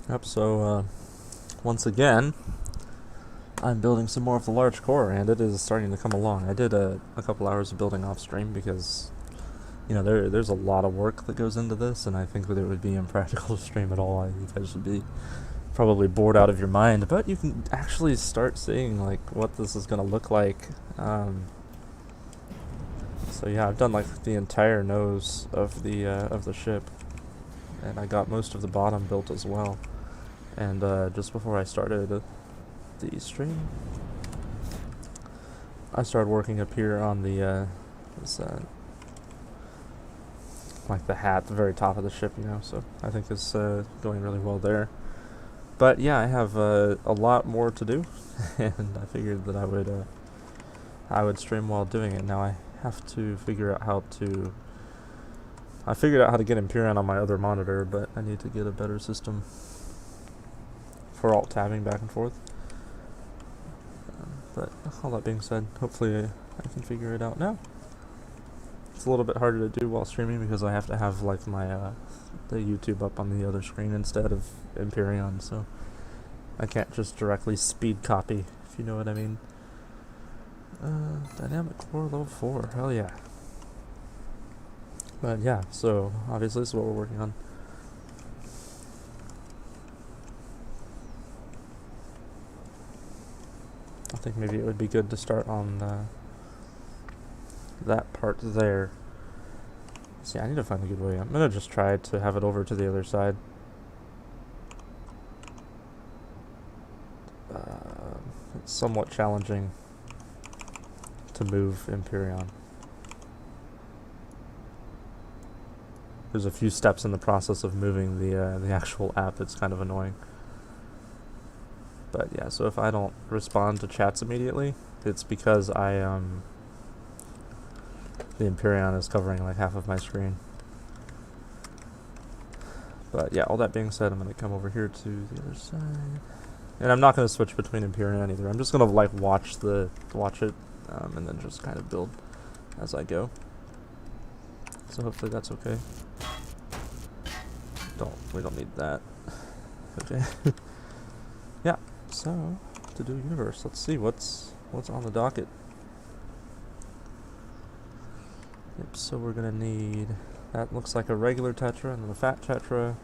Yep, so once again, I'm building some more of the large core, and it is starting to come along. I did a couple hours of building off stream because, there's a lot of work that goes into this, and I think that it would be impractical to stream at all. You guys would be probably bored out of your mind, but you can actually start seeing, like, what this is going to look like. So yeah, I've done, like, the entire nose of the ship, and I got most of the bottom built as well. And just before I started the stream, I started working up here on the this, like the hat, the very top of the ship, So I think it's going really well there. But yeah, I have a lot more to do, and I figured that I would stream while doing it. Now I have to figure out how to. I figured out how to get Empyrean on my other monitor, but I need to get a better system for alt tabbing back and forth. But all that being said, hopefully I can figure it out now. It's a little bit harder to do while streaming because I have to have, like, my the YouTube up on the other screen instead of Empyrean, so I can't just directly speed copy, if you know what I mean. Dynamic core level 4, hell yeah. But yeah, so obviously this is what we're working on. I think maybe it would be good to start on that part there. See, I need to find a good way. I'm gonna just try to have it over to the other side. It's somewhat challenging to move Empyrean. There's a few steps in the process of moving the actual app. It's kind of annoying. But yeah, so if I don't respond to chats immediately, it's because the Empyrean is covering like half of my screen. But yeah, all that being said, I'm going to come over here to the other side. And I'm not going to switch between Empyrean either. I'm just going to like watch it and then just kind of build as I go. So hopefully that's okay. We don't need that. Okay. Yeah. So to do universe, let's see what's on the docket. Yep. So we're gonna need that. Looks like a regular tetra and then a fat tetra.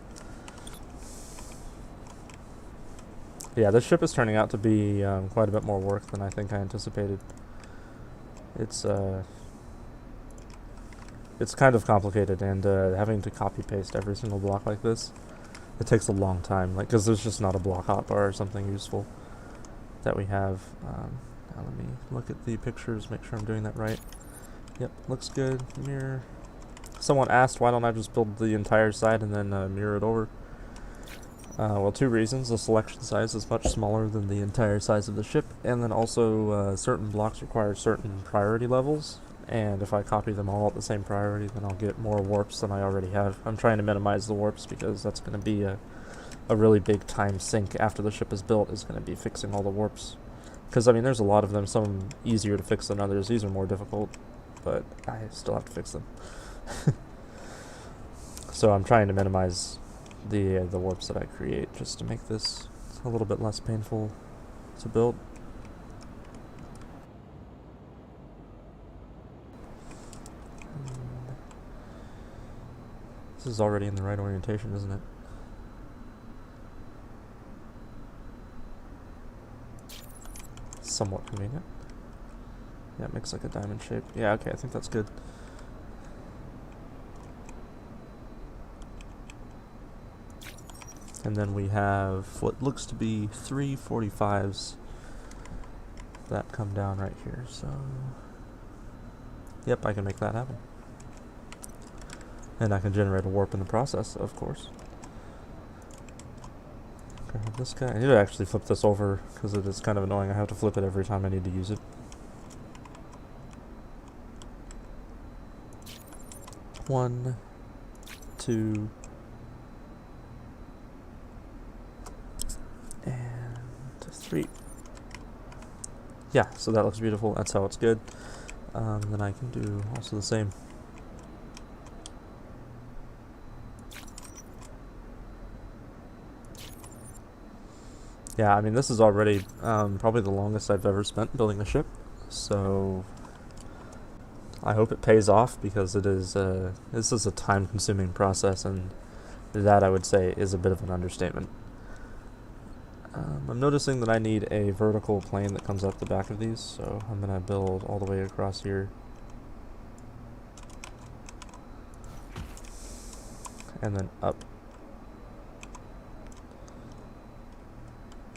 Yeah, this ship is turning out to be quite a bit more work than I think I anticipated. It's kind of complicated, and having to copy paste every single block like this, it takes a long time. Like, because there's just not a block hotbar or something useful that we have. Now let me look at the pictures, make sure I'm doing that right. Yep, looks good. Mirror. Someone asked why don't I just build the entire side and then mirror it over. Well, two reasons. The selection size is much smaller than the entire size of the ship, and then also certain blocks require certain priority levels, and if I copy them all at the same priority, then I'll get more warps than I already have. I'm trying to minimize the warps because that's going to be a really big time sink after the ship is built, is going to be fixing all the warps. Because, I mean, there's a lot of them, some easier to fix than others. These are more difficult, but I still have to fix them. So I'm trying to minimize the warps that I create just to make this a little bit less painful to build. This is already in the right orientation, isn't it? Somewhat convenient. Yeah, it makes like a diamond shape. Yeah, okay, I think that's good. And then we have what looks to be 3 45s that come down right here. So, yep, I can make that happen. And I can generate a warp in the process, of course. Grab this guy. I need to actually flip this over because it is kind of annoying. I have to flip it every time I need to use it. One, two, and 3. Yeah, so that looks beautiful. That's how it's good. Then I can do also the same. Yeah, I mean, this is already probably the longest I've ever spent building a ship, so I hope it pays off, because this is a time-consuming process, and that, I would say, is a bit of an understatement. I'm noticing that I need a vertical plane that comes up the back of these, so I'm going to build all the way across here. And then up.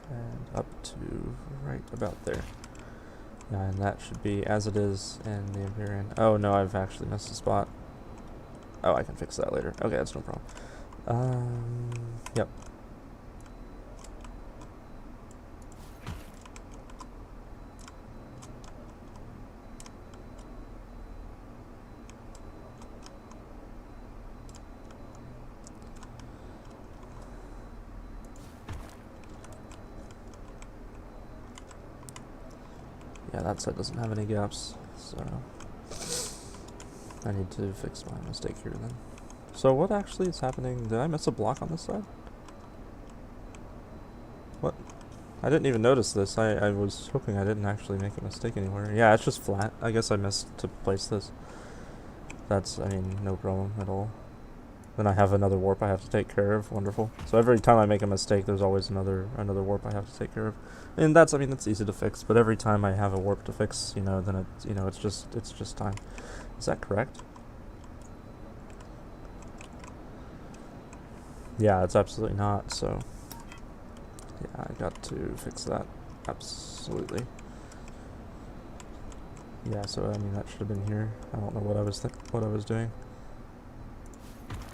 And up to right about there. Yeah, and that should be as it is in the Empyrean. Oh no, I've actually missed a spot. Oh, I can fix that later. Okay, that's no problem. Yep. Yeah, that side doesn't have any gaps, so I need to fix my mistake here then. So what actually is happening? Did I miss a block on this side? What? I didn't even notice this. I was hoping I didn't actually make a mistake anywhere. Yeah, it's just flat. I guess I missed to place this. That's, I mean, no problem at all. Then I have another warp I have to take care of. Wonderful. So every time I make a mistake, there's always another warp I have to take care of. And that's, I mean, that's easy to fix. But every time I have a warp to fix, then it's just time. Is that correct? Yeah, it's absolutely not. So yeah, I got to fix that. Absolutely. Yeah. So I mean, that should have been here. I don't know what I was doing.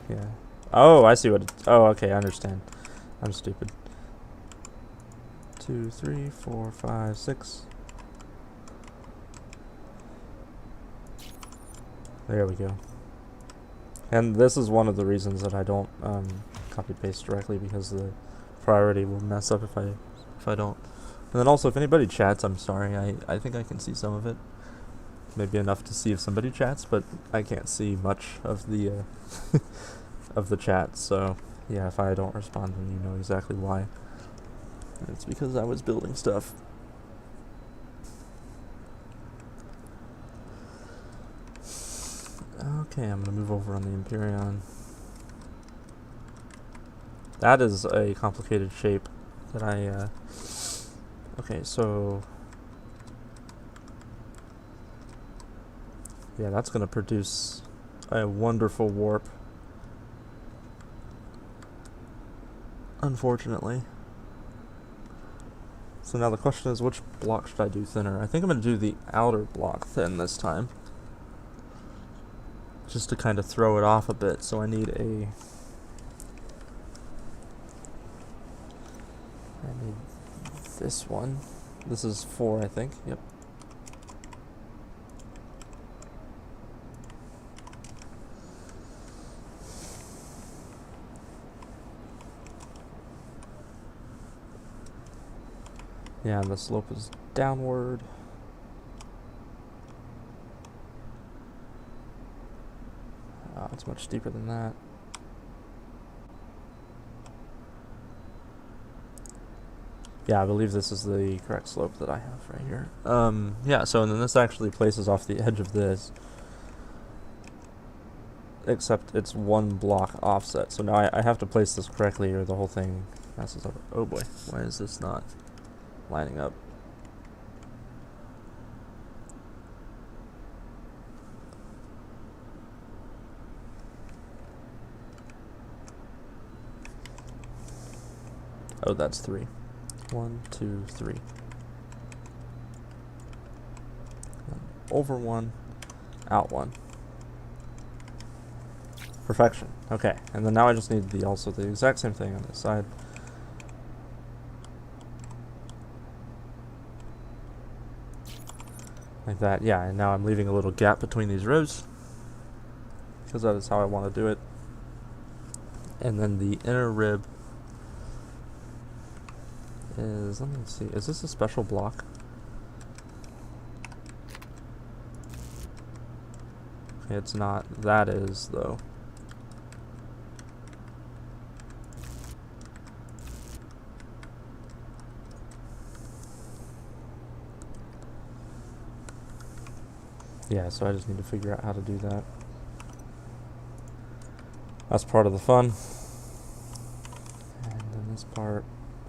Yeah. Oh, I see what oh, okay, I understand. I'm stupid. 2, 3, 4, 5, 6. There we go. And this is one of the reasons that I don't copy paste directly, because the priority will mess up if I don't. And then also, if anybody chats, I'm sorry. I think I can see some of it. Maybe enough to see if somebody chats, but I can't see much of the of the chat. So yeah, if I don't respond, then you know exactly why. It's because I was building stuff. Okay, I'm gonna move over on the Empyrean. That is a complicated shape that I okay, so yeah, that's gonna produce a wonderful warp, unfortunately. So now the question is, which block should I do thinner? I think I'm gonna do the outer block thin this time, just to kind of throw it off a bit. So I need this one. This is 4, I think. Yep. Yeah, and the slope is downward. It's much steeper than that. Yeah, I believe this is the correct slope that I have right here. Yeah, so and then this actually places off the edge of this, except it's 1 block offset. So now I have to place this correctly, or the whole thing messes up. Oh boy, why is this not lining up? Oh, that's 3. 1, 2, 3. Over 1, out 1. Perfection. Okay, and then now I just need also the exact same thing on this side. Like that, yeah, and now I'm leaving a little gap between these rows, because that is how I want to do it. And then the inner rib is, let me see, is this a special block? Okay, it's not. That is, though. Yeah, so I just need to figure out how to do that. That's part of the fun. And then this part,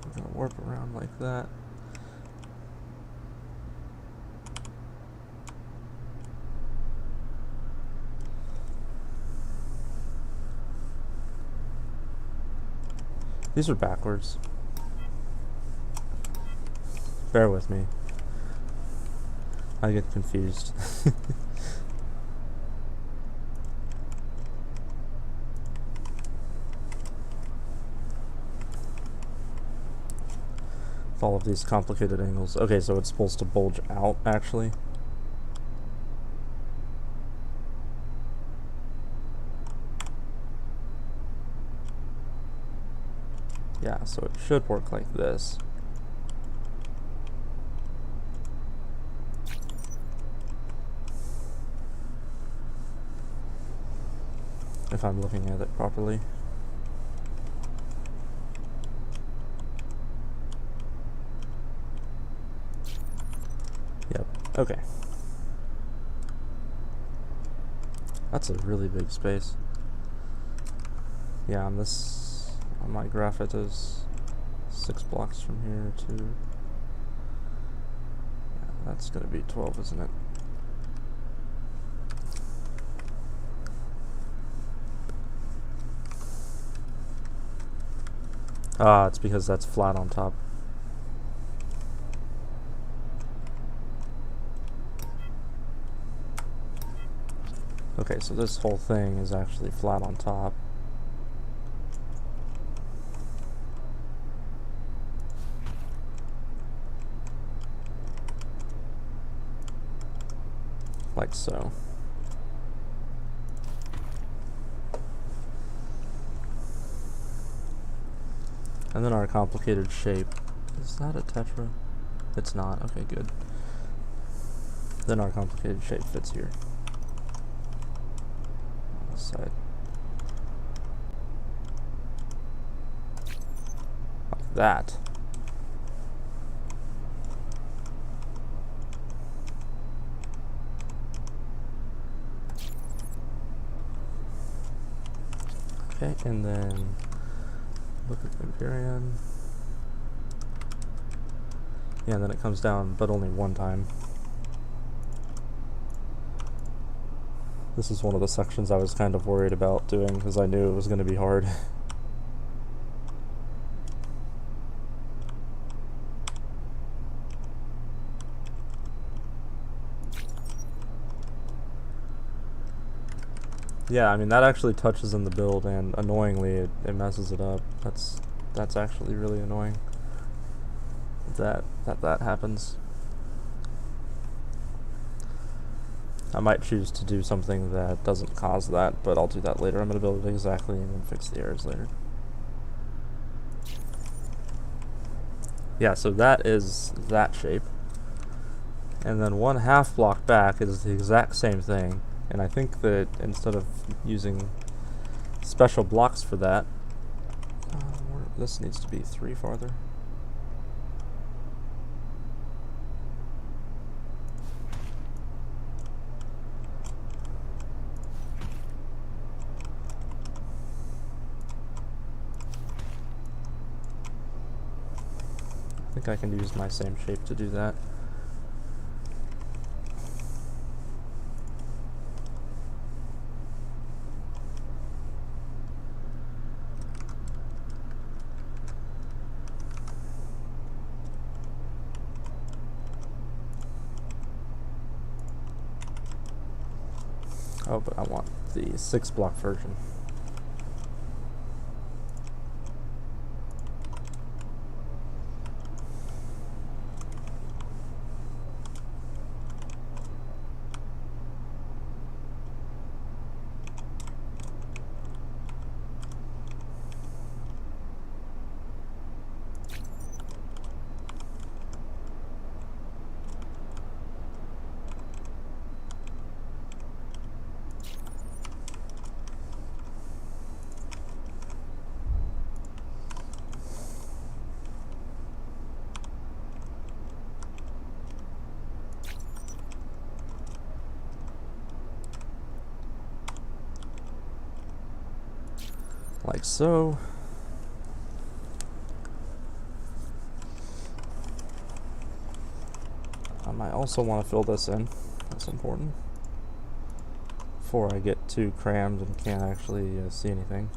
we're gonna warp around like that. These are backwards. Bear with me. I get confused. All of these complicated angles. Okay, so it's supposed to bulge out, actually. Yeah, so it should work like this. If I'm looking at it properly. Yep, okay. That's a really big space. Yeah, on my graph it is 6 blocks from here to... Yeah, that's gonna be 12, isn't it? Ah, it's because that's flat on top. Okay, so this whole thing is actually flat on top. Like so. And then our complicated shape. Is that a tetra? It's not. Okay, good. Then our complicated shape fits here. On this side. Like that. Okay, and then look at the Empyrean. Yeah, and then it comes down, but only one time. This is one of the sections I was kind of worried about doing because I knew it was going to be hard. Yeah, I mean that actually touches in the build, and annoyingly it messes it up. That's actually really annoying. That happens. I might choose to do something that doesn't cause that, but I'll do that later. I'm going to build it exactly and then fix the errors later. Yeah, so that is that shape. And then 1/2 block back is the exact same thing. And I think that instead of using special blocks for that, this needs to be 3 farther. I think I can use my same shape to do that. Oh, but I want the 6 block version. like so. I might also want to fill this in. That's important. Before I get too crammed and can't actually see anything.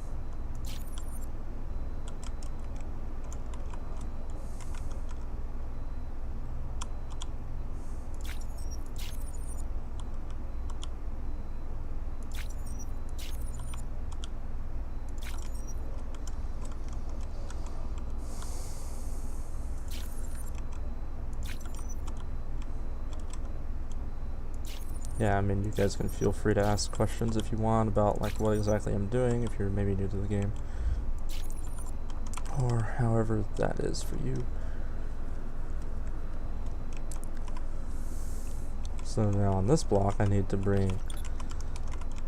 Yeah, I mean, you guys can feel free to ask questions if you want about like what exactly I'm doing, if you're maybe new to the game, or however that is for you. So now on this block, I need to bring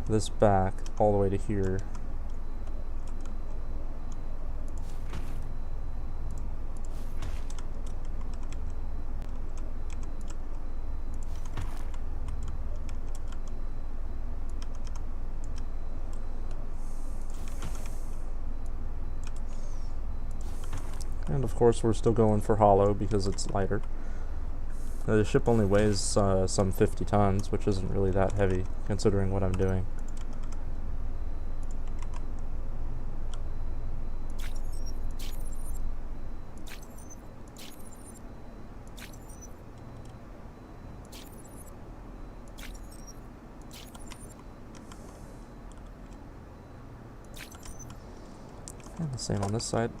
this back all the way to here. And of course we're still going for hollow because it's lighter. The ship only weighs some 50 tons, which isn't really that heavy considering what I'm doing. And the same on this side.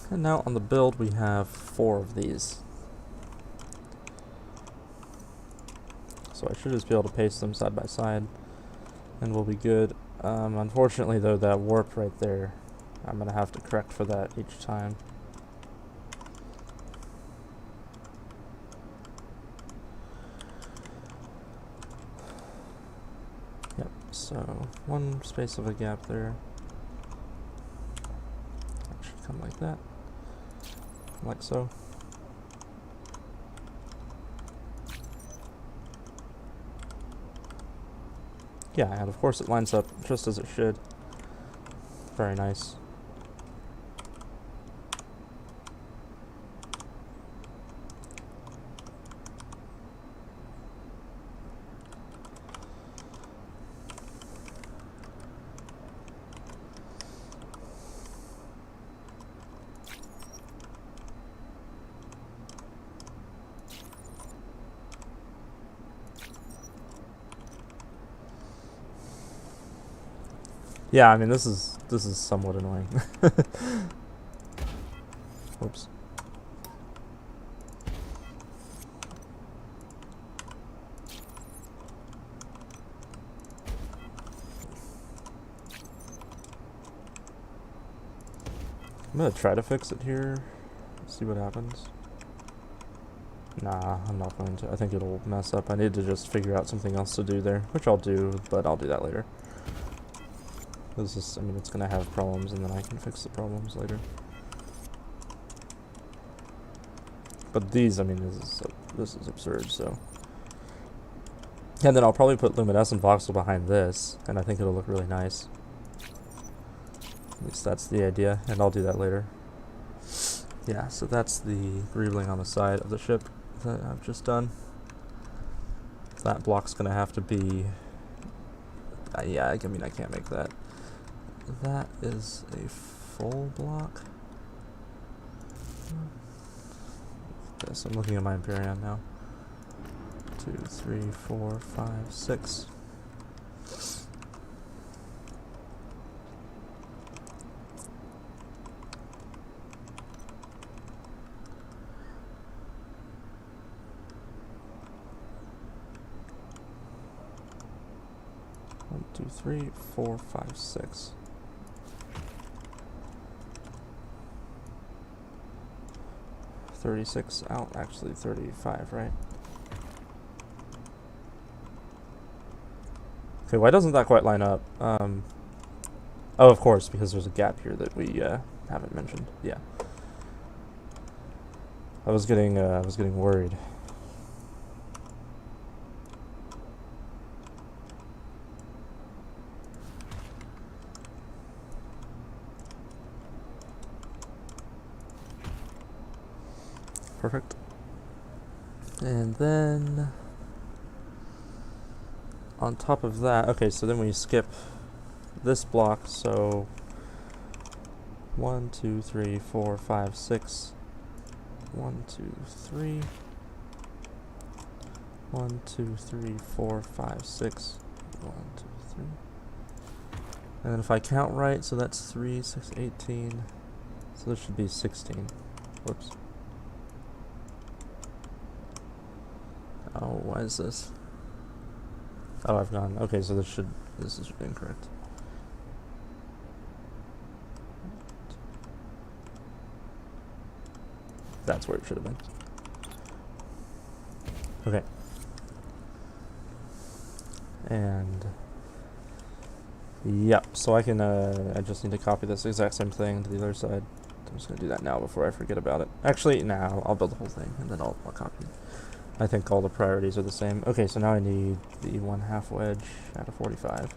And now on the build we have 4 of these. So I should just be able to paste them side by side and we'll be good. Unfortunately though, that warp right there, I'm going to have to correct for that each time. Yep, so 1 space of a gap there. That should come like that. Like so. Yeah, and of course it lines up just as it should. Very nice. Yeah, I mean this is somewhat annoying. Whoops. I'm gonna try to fix it here. See what happens. Nah, I'm not going to. I think it'll mess up. I need to just figure out something else to do there, which I'll do, but I'll do that later. This is, I mean, it's gonna have problems, and then I can fix the problems later. But these, I mean, this is absurd. So, and then I'll probably put luminescent voxel behind this, and I think it'll look really nice. At least that's the idea, and I'll do that later. Yeah, so that's the greebling on the side of the ship that I've just done. That block's gonna have to be. Yeah, I mean, I can't make that. That is a full block. Okay, so I'm looking at my Empyrean now. 2, 3, 4, 5, 6. One, 2, 3, 4, 5, 6. $36 out, actually $35, right? Okay, why doesn't that quite line up? Oh, of course, because there's a gap here that we haven't mentioned. Yeah. I was getting worried. Perfect. And then on top of that, okay, so then we skip this block, so 1, 2, 3, 4, 5, 6. 1, 2, 3. 1, 2, 3, 4, 5, 6. 1, 2, 3. And then if I count right, so that's 3, 6, 18. So this should be 16. Whoops. Oh, why is this? Oh, I've gone. Okay, so this is incorrect. That's where it should have been. Okay. And yep, so I can I just need to copy this exact same thing to the other side. I'm just gonna do that now before I forget about it. Actually, nah, I'll build the whole thing and then I'll copy it. I think all the priorities are the same. Okay, so now I need the 1/2 wedge out of 45.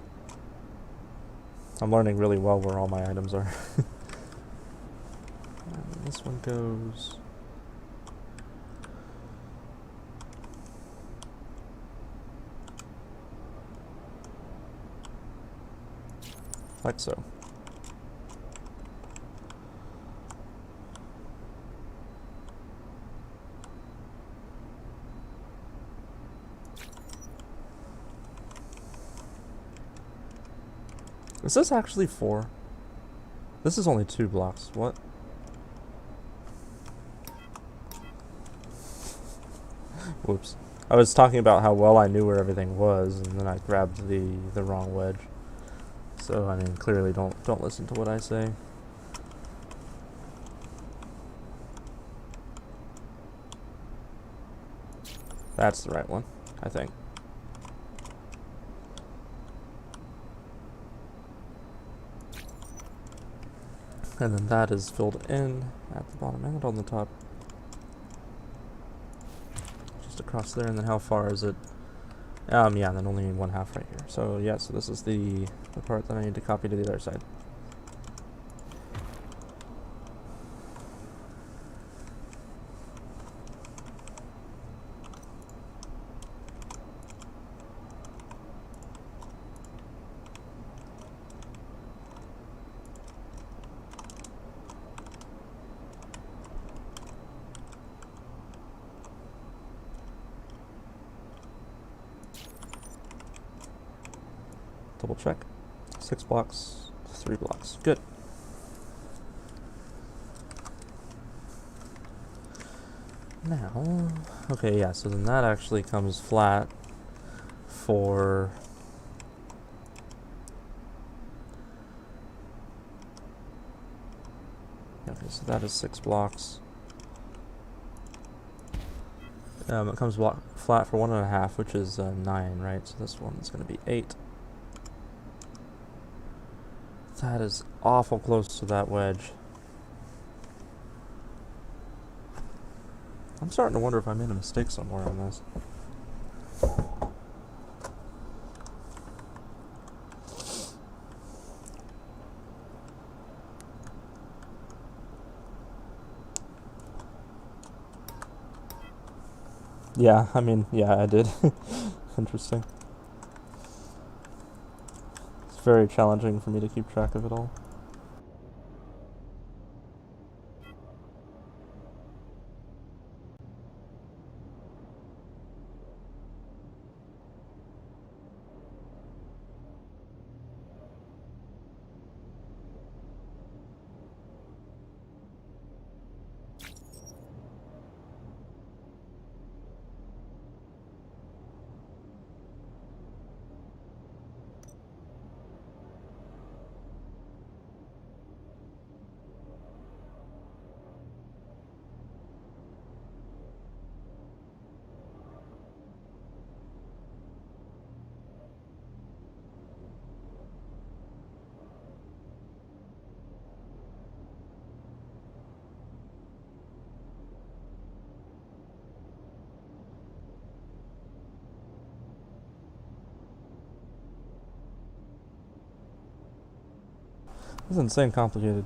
I'm learning really well where all my items are. This one goes... like so. Is this actually 4? This is only 2 blocks. What? Whoops. I was talking about how well I knew where everything was, and then I grabbed the wrong wedge. So, I mean, clearly don't listen to what I say. That's the right one, I think. And then that is filled in at the bottom and on the top. Just across there, and then how far is it? Yeah, and then only 1/2 right here. So yeah, so this is the part that I need to copy to the other side. Double check. 6 blocks, 3 blocks. Good. Now, okay, yeah, so then that actually comes flat for... Okay, so that is 6 blocks. It comes flat for 1.5, which is 9, right? So this one is going to be 8. That is awful close to that wedge. I'm starting to wonder if I made a mistake somewhere on this. Yeah, I mean, yeah, I did. Interesting. It's very challenging for me to keep track of it all. It's insane complicated.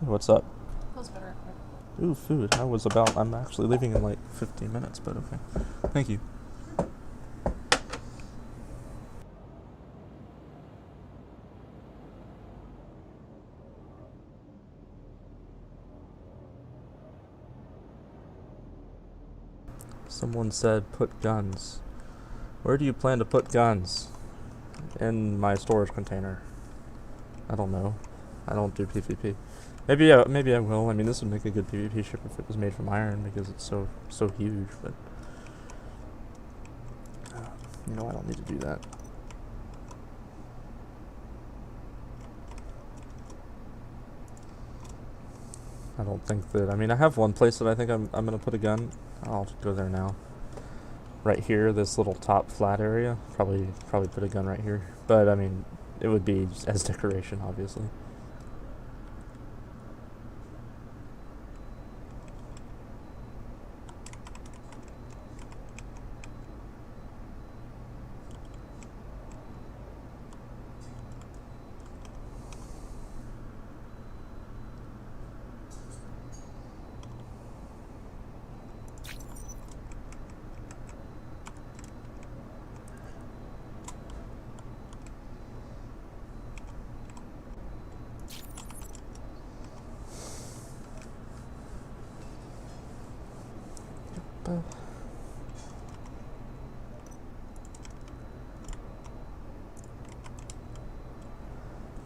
Hey, what's up? Feels better. Ooh, food. I'm actually leaving in like 15 minutes, but okay. Thank you. Someone said put guns. Where do you plan to put guns? In my storage container. I don't know. I don't do PvP. Maybe I will. I mean, this would make a good PvP ship if it was made from iron because it's so huge. But I don't need to do that. I don't think that. I mean, I have one place that I think I'm gonna put a gun. I'll go there now. Right here, this little top flat area. Probably put a gun right here. But I mean, it would be as decoration, obviously.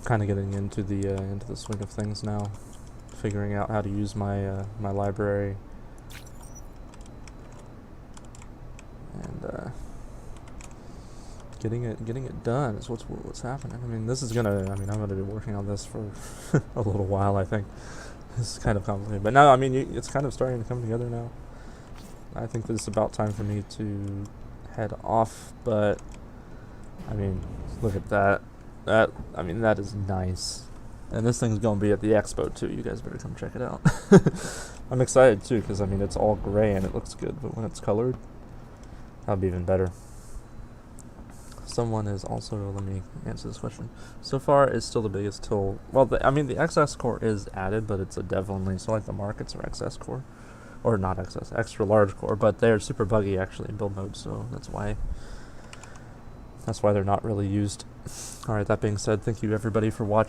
Kind of getting into the swing of things now, figuring out how to use my my library, and getting it done is what's happening. I mean, I'm gonna be working on this for a little while. I think this is kind of complicated, but now I mean it's kind of starting to come together now. I think that it's about time for me to head off, but I mean, look at that. That is nice. And this thing's gonna be at the expo too. You guys better come check it out. I'm excited too, because I mean it's all gray and it looks good, but when it's colored, that'll be even better. Someone is also, let me answer this question. So far, it's still the biggest tool. Well, the XS core is added, but it's a dev only. So like the markets are XS core, or not XS, extra large core, but they're super buggy actually in build mode. So that's why they're not really used. All right. That being said, thank you everybody for watching.